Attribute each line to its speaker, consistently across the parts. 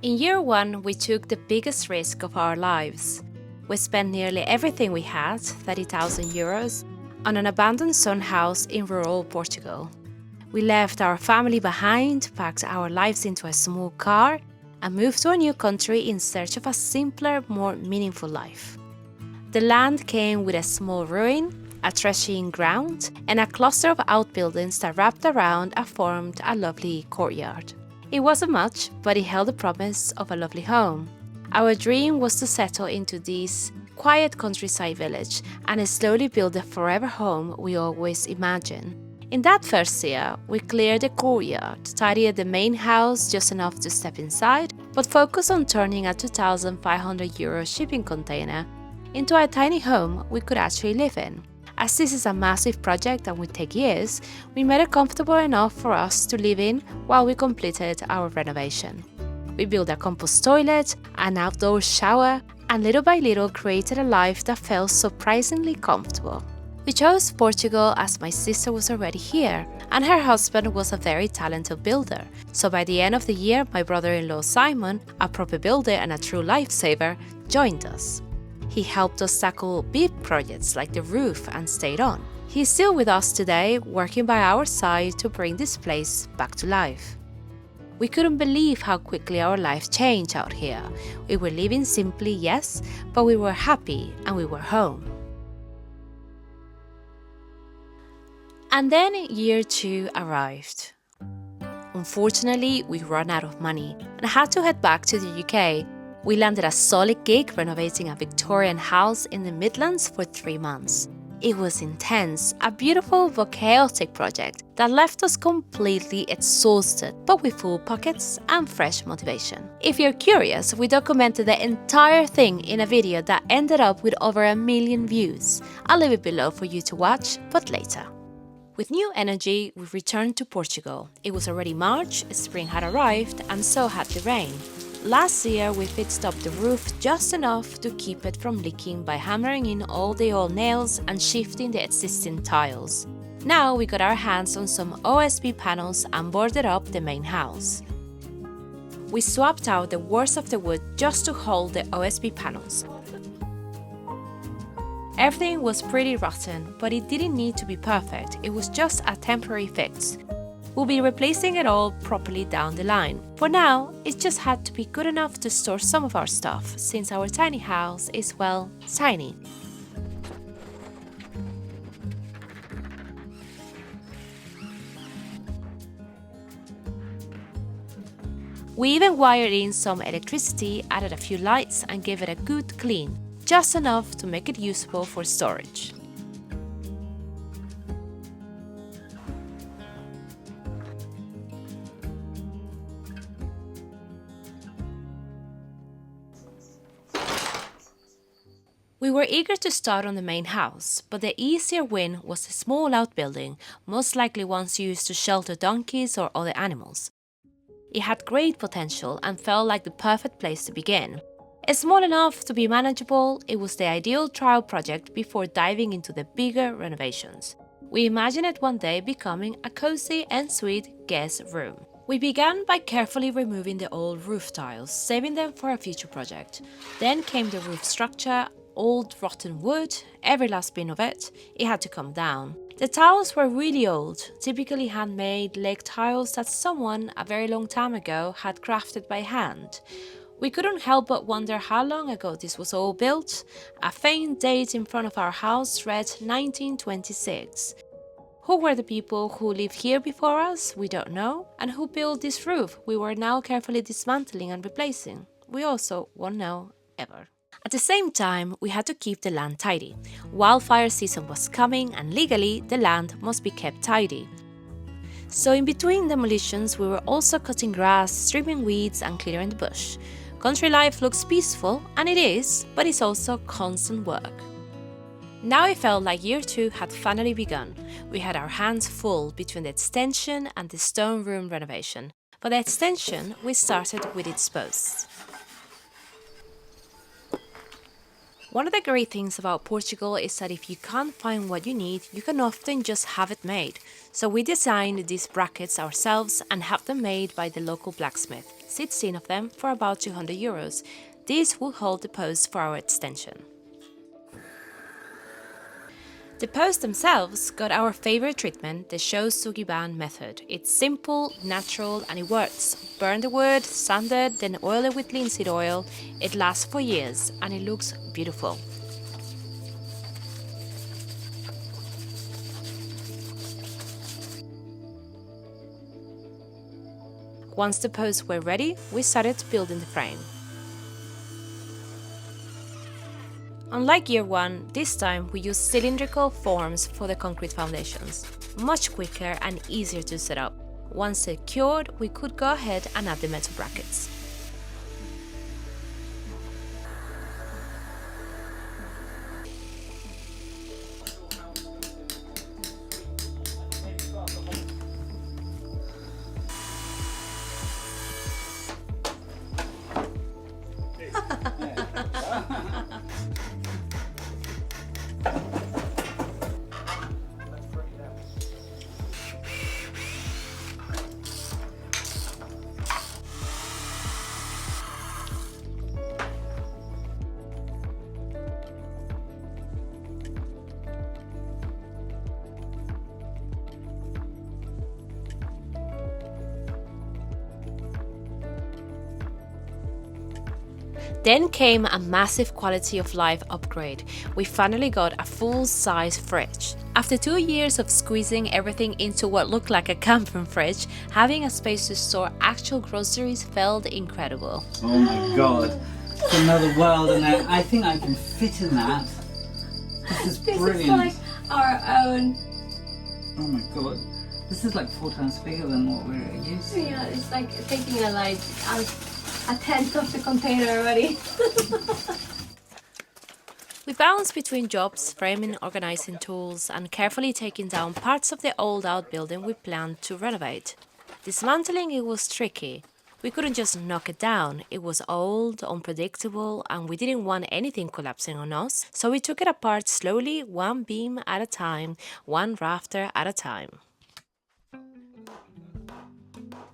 Speaker 1: In year one, we took the biggest risk of our lives. We spent nearly everything we had, €30,000, on an abandoned stone house in rural Portugal. We left our family behind, packed our lives into a small car, and moved to a new country in search of a simpler, more meaningful life. The land came with a small ruin, a threshing ground, and a cluster of outbuildings that wrapped around and formed a lovely courtyard. It wasn't much, but it held the promise of a lovely home. Our dream was to settle into this quiet countryside village and slowly build the forever home we always imagined. In that first year, we cleared the courtyard, tidied the main house just enough to step inside, but focused on turning a €2,500 shipping container into a tiny home we could actually live in. As this is a massive project and would take years, we made it comfortable enough for us to live in while we completed our renovation. We built a compost toilet, an outdoor shower, and little by little created a life that felt surprisingly comfortable. We chose Portugal as my sister was already here, and her husband was a very talented builder. So by the end of the year, my brother-in-law Simon, a proper builder and a true lifesaver, joined us. He helped us tackle big projects like the roof and stayed on. He's still with us today, working by our side to bring this place back to life. We couldn't believe how quickly our life changed out here. We were living simply, yes, but we were happy and we were home. And then year 2 arrived. Unfortunately, we ran out of money and had to head back to the UK. We landed a solid gig renovating a Victorian house in the Midlands for 3 months. It was intense, a beautiful but chaotic project that left us completely exhausted, but with full pockets and fresh motivation. If you're curious, we documented the entire thing in a video that ended up with over 1 million views. I'll leave it below for you to watch, but later. With new energy, we returned to Portugal. It was already March, spring had arrived, and so had the rain. Last year, we fixed up the roof just enough to keep it from leaking by hammering in all the old nails and shifting the existing tiles. Now we got our hands on some OSB panels and boarded up the main house. We swapped out the worst of the wood just to hold the OSB panels. Everything was pretty rotten, but it didn't need to be perfect, it was just a temporary fix. We'll be replacing it all properly down the line. For now, it just had to be good enough to store some of our stuff, since our tiny house is, well, tiny. We even wired in some electricity, added a few lights and gave it a good clean, just enough to make it usable for storage. We were eager to start on the main house, but the easier win was a small outbuilding, most likely ones used to shelter donkeys or other animals. It had great potential and felt like the perfect place to begin. It's small enough to be manageable, it was the ideal trial project before diving into the bigger renovations. We imagined it one day becoming a cozy and sweet guest room. We began by carefully removing the old roof tiles, saving them for a future project. Then came the roof structure. Old rotten wood, every last bit of it, it had to come down. The tiles were really old, typically handmade leg tiles that someone a very long time ago had crafted by hand. We couldn't help but wonder how long ago this was all built. A faint date in front of our house read 1926. Who were the people who lived here before us? We don't know. And who built this roof we were now carefully dismantling and replacing? We also won't know ever. At the same time, we had to keep the land tidy. Wildfire season was coming and legally, the land must be kept tidy. So in between demolitions, we were also cutting grass, trimming weeds and clearing the bush. Country life looks peaceful, and it is, but it's also constant work. Now it felt like year 2 had finally begun. We had our hands full between the extension and the stone room renovation. For the extension, we started with its posts. One of the great things about Portugal is that if you can't find what you need, you can often just have it made. So we designed these brackets ourselves and have them made by the local blacksmith. 16 of them for about €200. These will hold the posts for our extension. The posts themselves got our favorite treatment, the Shosugiban method. It's simple, natural, and it works. Burn the wood, sand it, then oil it with linseed oil. It lasts for years and it looks beautiful. Once the posts were ready, we started building the frame. Unlike year one, this time we used cylindrical forms for the concrete foundations. Much quicker and easier to set up. Once secured, we could go ahead and add the metal brackets. Then came a massive quality of life upgrade. We finally got a full-size fridge. After 2 years of squeezing everything into what looked like a camping fridge, having a space to store actual groceries felt incredible.
Speaker 2: Oh my god, it's another world in there. I think I can fit in that. This is brilliant.
Speaker 3: This is like our own.
Speaker 2: Oh my god. This is like 4 times bigger than what we're used to.
Speaker 3: Yeah, it's like taking a tenth of the container already.
Speaker 1: We bounced between jobs, framing, organizing tools, and carefully taking down parts of the old outbuilding we planned to renovate. Dismantling it was tricky. We couldn't just knock it down. It was old, unpredictable, and we didn't want anything collapsing on us, so we took it apart slowly, one beam at a time, one rafter at a time.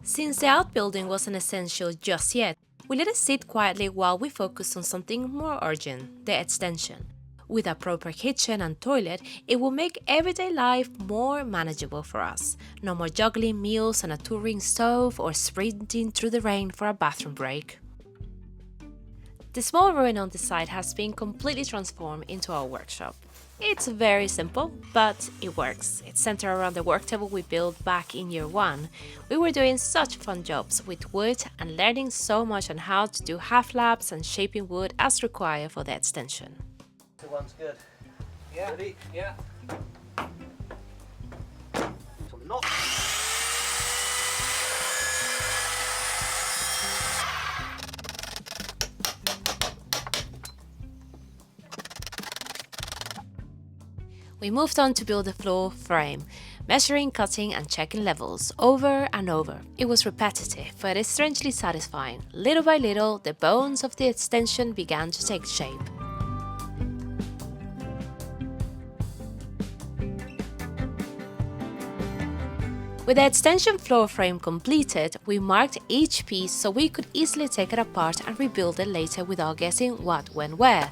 Speaker 1: Since the outbuilding wasn't essential just yet, we let it sit quietly while we focused on something more urgent, the extension. With a proper kitchen and toilet, it will make everyday life more manageable for us. No more juggling meals on a touring stove or sprinting through the rain for a bathroom break. The small ruin on the side has been completely transformed into our workshop. It's very simple, but it works. It's centered around the work table we built back in year one. We were doing such fun jobs with wood and learning so much on how to do half-laps and shaping wood as required for the extension.
Speaker 4: So one's good. Yeah. Ready? Yeah. So not.
Speaker 1: We moved on to build the floor frame, measuring, cutting and checking levels over and over. It was repetitive, but it's strangely satisfying. Little by little, the bones of the extension began to take shape. With the extension floor frame completed, we marked each piece so we could easily take it apart and rebuild it later without guessing what went where.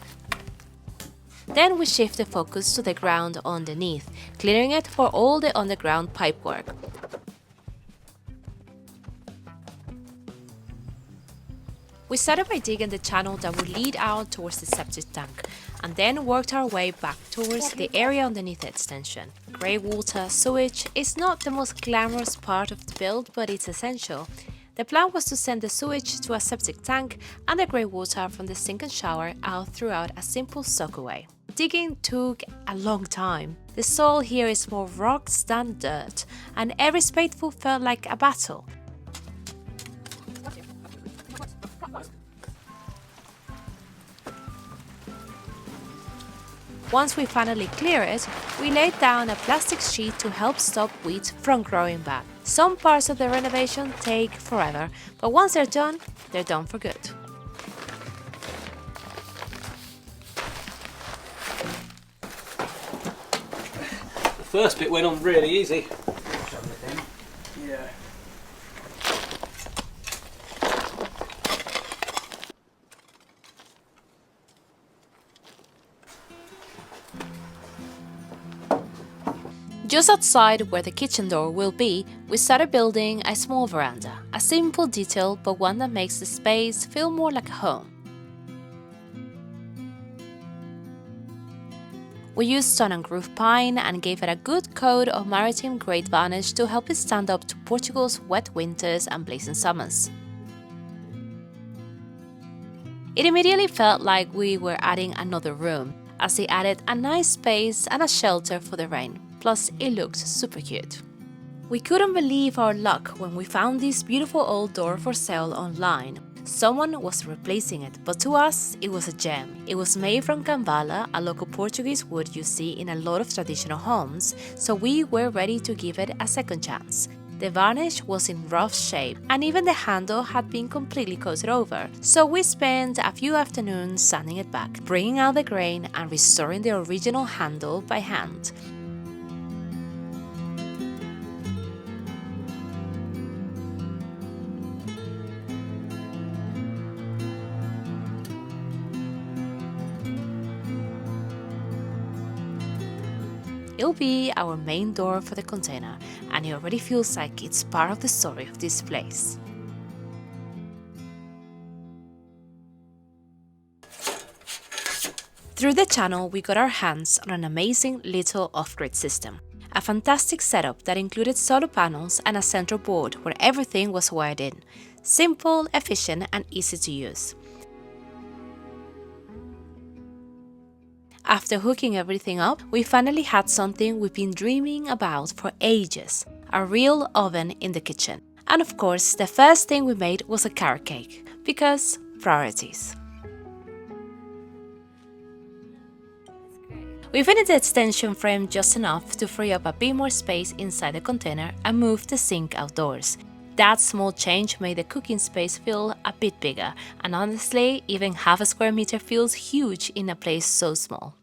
Speaker 1: Then we shift the focus to the ground underneath, clearing it for all the underground pipework. We started by digging the channel that would lead out towards the septic tank, and then worked our way back towards the area underneath the extension. Grey water sewage is not the most glamorous part of the build, but it's essential. The plan was to send the sewage to a septic tank and the grey water from the sink and shower out throughout a simple soakaway. Digging took a long time. The soil here is more rocks than dirt, and every spadeful felt like a battle. Once we finally clear it, we laid down a plastic sheet to help stop weeds from growing back. Some parts of the renovation take forever, but once they're done for good.
Speaker 4: The first bit went on really easy. Yeah.
Speaker 1: Just outside where the kitchen door will be, we started building a small veranda, a simple detail but one that makes the space feel more like a home. We used stone and groove pine and gave it a good coat of maritime grade varnish to help it stand up to Portugal's wet winters and blazing summers. It immediately felt like we were adding another room, as it added a nice space and a shelter for the rain, plus it looked super cute. We couldn't believe our luck when we found this beautiful old door for sale online. Someone was replacing it, but to us, it was a gem. It was made from Camvala, a local Portuguese wood you see in a lot of traditional homes, so we were ready to give it a second chance. The varnish was in rough shape, and even the handle had been completely coated over, so we spent a few afternoons sanding it back, bringing out the grain and restoring the original handle by hand. It'll be our main door for the container, and it already feels like it's part of the story of this place. Through the channel, we got our hands on an amazing little off-grid system. A fantastic setup that included solar panels and a central board where everything was wired in. Simple, efficient, and easy to use. After hooking everything up, we finally had something we've been dreaming about for ages, a real oven in the kitchen. And of course, the first thing we made was a carrot cake, because priorities. We finished the extension frame just enough to free up a bit more space inside the container and move the sink outdoors. That small change made the cooking space feel a bit bigger, and honestly, even half a square meter feels huge in a place so small.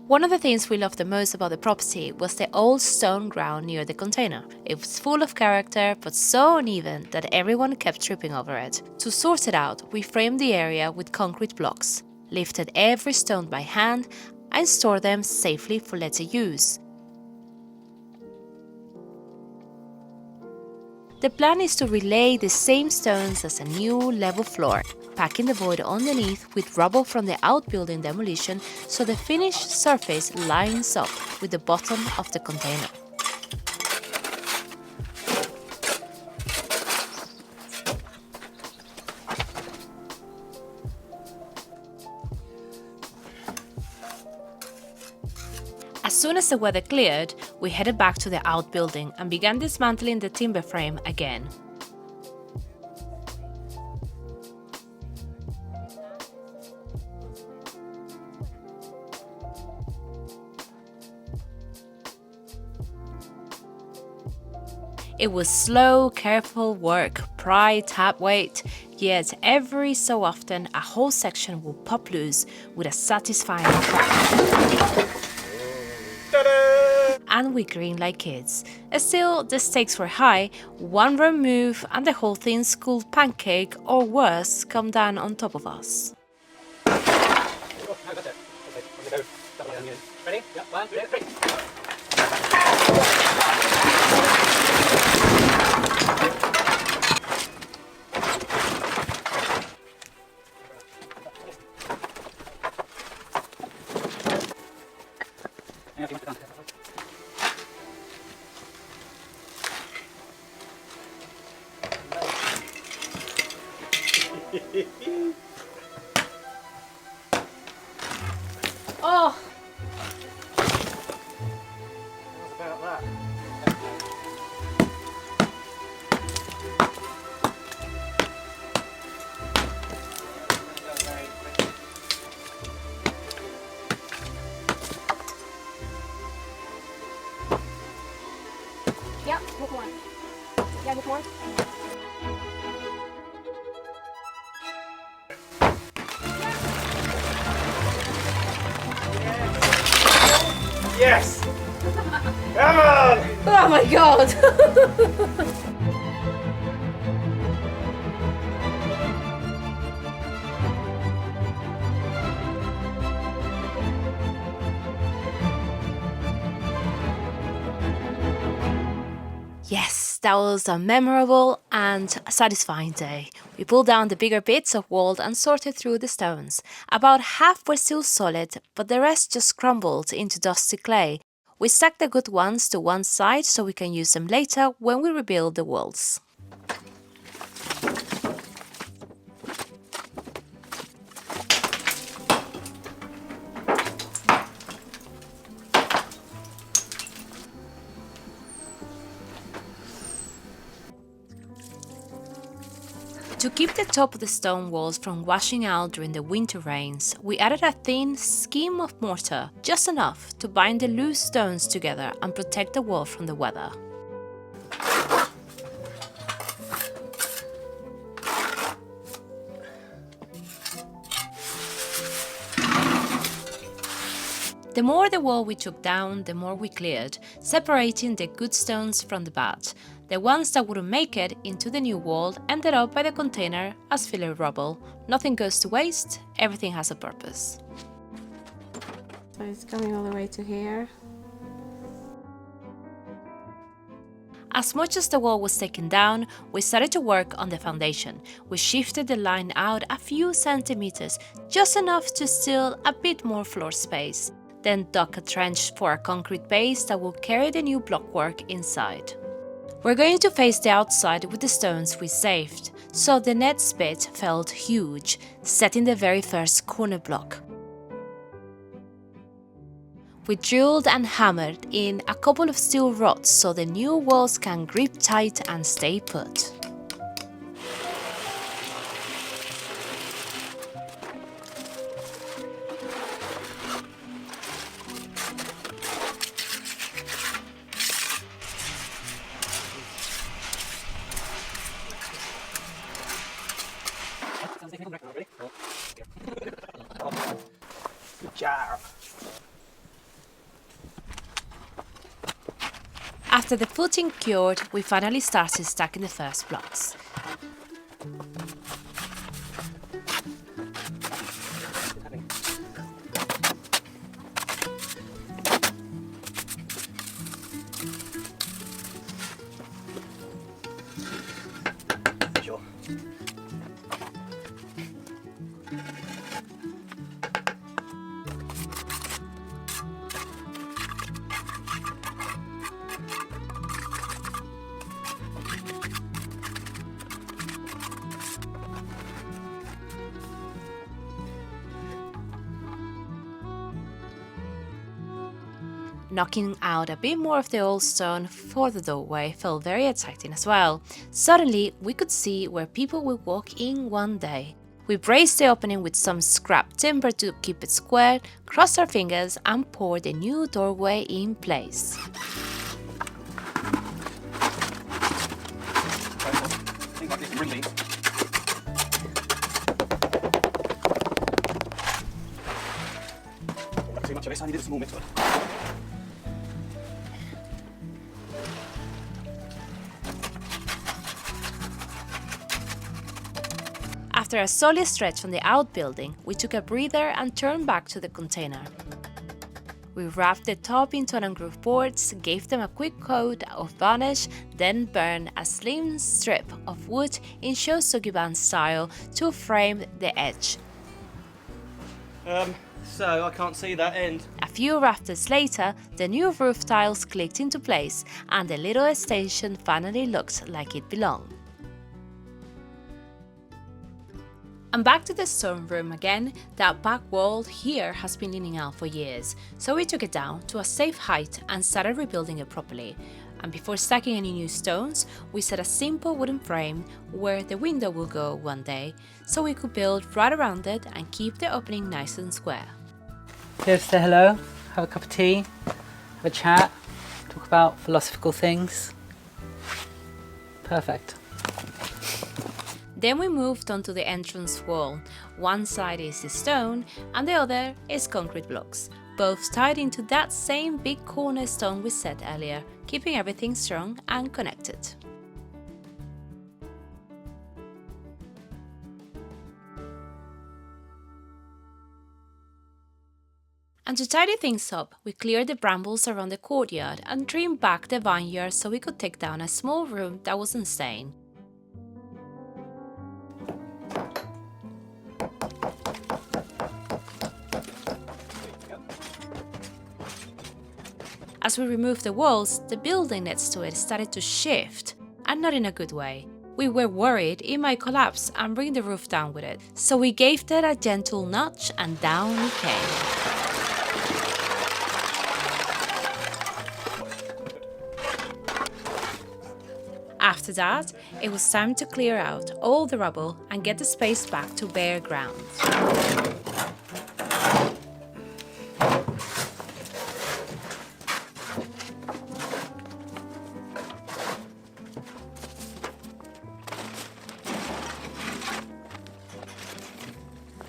Speaker 1: One of the things we loved the most about the property was the old stone ground near the container. It was full of character, but so uneven that everyone kept tripping over it. To sort it out, we framed the area with concrete blocks, lifted every stone by hand, and stored them safely for later use. The plan is to relay the same stones as a new level floor, packing the void underneath with rubble from the outbuilding demolition so the finished surface lines up with the bottom of the container. As soon as the weather cleared, we headed back to the outbuilding and began dismantling the timber frame again. It was slow, careful work, pride, tap weight, yet every so often a whole section will pop loose with a satisfying crack. And we grinned like kids. Still, the stakes were high. One wrong move and the whole thing's could pancake or worse come down on top of us.
Speaker 4: Ready? Yeah, 1, 2, 3.
Speaker 1: Oh!
Speaker 4: About that.
Speaker 3: Yeah, book one. Yeah, book one.
Speaker 4: Yes! Come on!
Speaker 1: Oh my god! that was a memorable and satisfying day. We pulled down the bigger bits of wall and sorted through the stones. About half were still solid, but the rest just crumbled into dusty clay. We stacked the good ones to one side so we can use them later when we rebuild the walls. To keep the top of the stone walls from washing out during the winter rains, we added a thin skim of mortar, just enough to bind the loose stones together and protect the wall from the weather. The more the wall we took down, the more we cleared, separating the good stones from the bad. The ones that wouldn't make it into the new wall ended up by the container as filler rubble. Nothing goes to waste, everything has a purpose.
Speaker 3: So it's coming all the way to here.
Speaker 1: As much as the wall was taken down, we started to work on the foundation. We shifted the line out a few centimeters, just enough to steal a bit more floor space. Then dug a trench for a concrete base that will carry the new blockwork inside. We're going to face the outside with the stones we saved, so the net spit felt huge, setting the very first corner block. We drilled and hammered in a couple of steel rods so the new walls can grip tight and stay put.
Speaker 4: Good job.
Speaker 1: After the footing cured, we finally started stacking the first blocks.
Speaker 4: Sure.
Speaker 1: Knocking out a bit more of the old stone for the doorway felt very exciting as well. Suddenly, we could see where people would walk in one day. We braced the opening with some scrap timber to keep it square, crossed our fingers and poured the new doorway in place.
Speaker 4: Things like this really. Not too much of this, I needed a small mixer.
Speaker 1: After a solid stretch from the outbuilding, we took a breather and turned back to the container. We wrapped the top into ungrooved boards, gave them a quick coat of varnish, then burned a slim strip of wood in shosogiban style to frame the edge.
Speaker 4: So I can't see that end.
Speaker 1: A few rafters later, the new roof tiles clicked into place and the little station finally looked like it belonged. And back to the stone room again. That back wall here has been leaning out for years, so we took it down to a safe height and started rebuilding it properly. And before stacking any new stones, we set a simple wooden frame where the window will go one day, so we could build right around it and keep the opening nice and square.
Speaker 2: Go say hello, have a cup of tea, have a chat, talk about philosophical things. Perfect.
Speaker 1: Then we moved on to the entrance wall. One side is the stone and the other is concrete blocks, both tied into that same big cornerstone we set earlier, keeping everything strong and connected. And to tidy things up, we cleared the brambles around the courtyard and trimmed back the vineyard so we could take down a small room that wasn't staying. As we removed the walls, the building next to it started to shift, and not in a good way. We were worried it might collapse and bring the roof down with it, so we gave it a gentle nudge and down it came. After that, it was time to clear out all the rubble and get the space back to bare ground.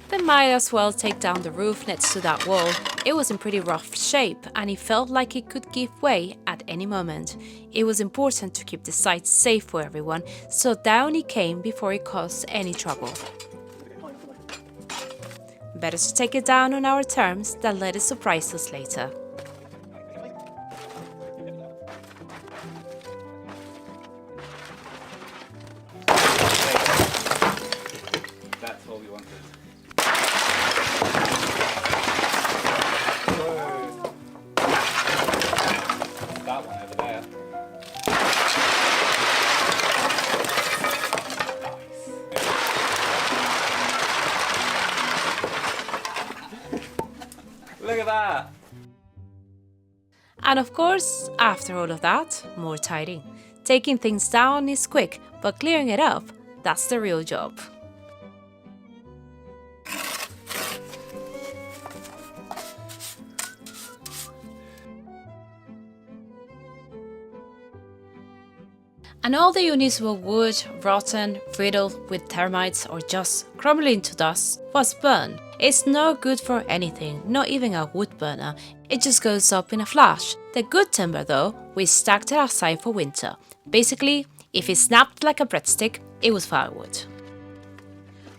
Speaker 1: They might as well take down the roof next to that wall. It was in pretty rough shape and it felt like it could give way at any moment. It was important to keep the site safe for everyone, so down it came before it caused any trouble. Better to take it down on our terms than let it surprise us later.
Speaker 2: That's all we wanted. That one over there. Look at that!
Speaker 1: And of course, after all of that, more tidying. Taking things down is quick, but clearing it up, that's the real job. And all the units were wood, rotten, riddled with termites or just crumbling to dust, was burned. It's no good for anything, not even a wood burner. It just goes up in a flash. The good timber though, we stacked it aside for winter. Basically, if it snapped like a breadstick, it was firewood.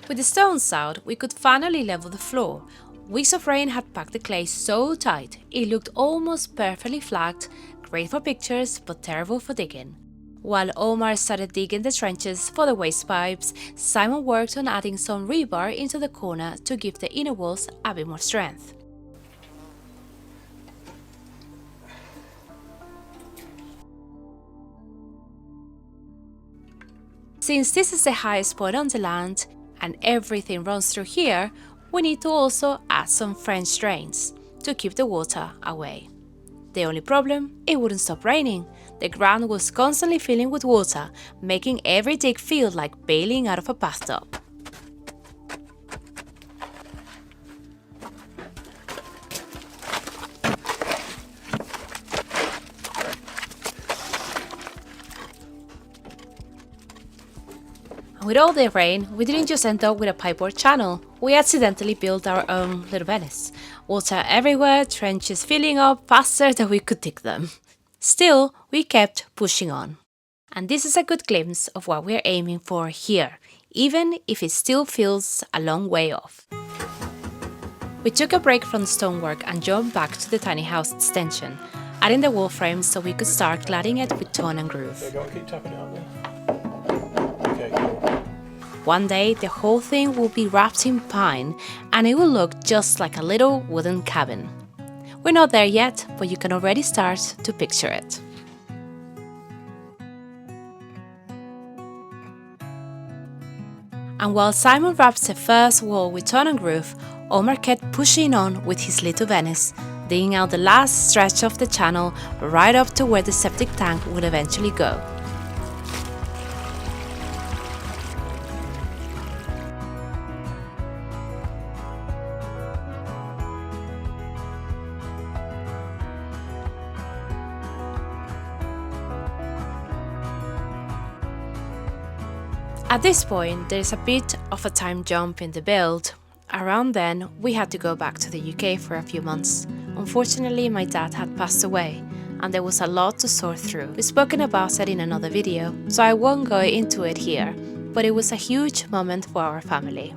Speaker 1: With the stones out, we could finally level the floor. Weeks of rain had packed the clay so tight, it looked almost perfectly flagged, great for pictures but terrible for digging. While Omar started digging the trenches for the waste pipes, Simon worked on adding some rebar into the corner to give the inner walls a bit more strength. Since this is the highest point on the land and everything runs through here, we need to also add some French drains to keep the water away. The only problem, it wouldn't stop raining. The ground was constantly filling with water, making every dig feel like bailing out of a bathtub. And with all the rain, we didn't just end up with a pipework channel, we accidentally built our own little Venice. Water everywhere, trenches filling up faster than we could dig them. Still, we kept pushing on. And this is a good glimpse of what we're aiming for here, even if it still feels a long way off. We took a break from the stonework and jumped back to the tiny house extension, adding the wall frames so we could start cladding it with tone and groove.
Speaker 4: There you go, keep tapping it on there. Okay, cool.
Speaker 1: One day, the whole thing will be wrapped in pine and it will look just like a little wooden cabin. We're not there yet, but you can already start to picture it. And while Simon wraps the first wall with tone and groove, Omar kept pushing on with his little Venice, digging out the last stretch of the channel right up to where the septic tank would eventually go. At this point, there is a bit of a time jump in the build. Around then, we had to go back to the UK for a few months. Unfortunately, my dad had passed away, and there was a lot to sort through. We've spoken about it in another video, so I won't go into it here, but it was a huge moment for our family.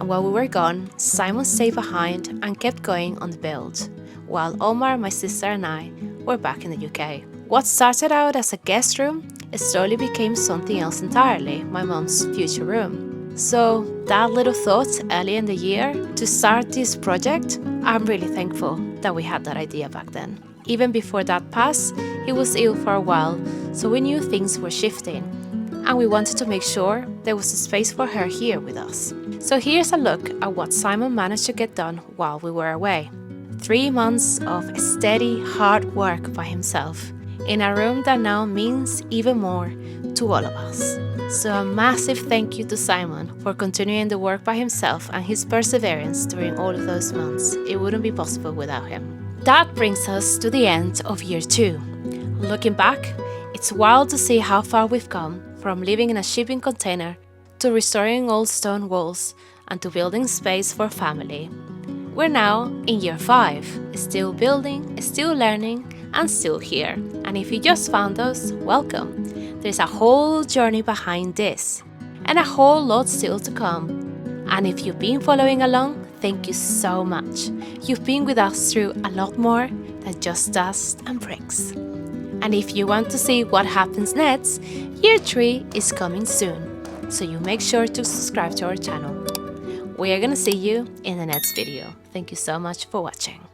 Speaker 1: And while we were gone, Simon stayed behind and kept going on the build, while Omar, my sister and I were back in the UK. What started out as a guest room slowly became something else entirely, my mom's future room. So that little thought early in the year to start this project, I'm really thankful that we had that idea back then. Even before that passed, he was ill for a while, so we knew things were shifting, and we wanted to make sure there was a space for her here with us. So here's a look at what Simon managed to get done while we were away. 3 months of steady, hard work by himself, in a room that now means even more to all of us. So a massive thank you to Simon for continuing the work by himself and his perseverance during all of those months. It wouldn't be possible without him. That brings us to the end of year 2. Looking back, it's wild to see how far we've come, from living in a shipping container to restoring old stone walls and to building space for family. We're now in year 5, still building, still learning, and still here. And if you just found us, welcome. There's a whole journey behind this, and a whole lot still to come. And if you've been following along, thank you so much. You've been with us through a lot more than just dust and bricks. And if you want to see what happens next, year 3 is coming soon. So you make sure to subscribe to our channel. We are gonna see you in the next video. Thank you so much for watching.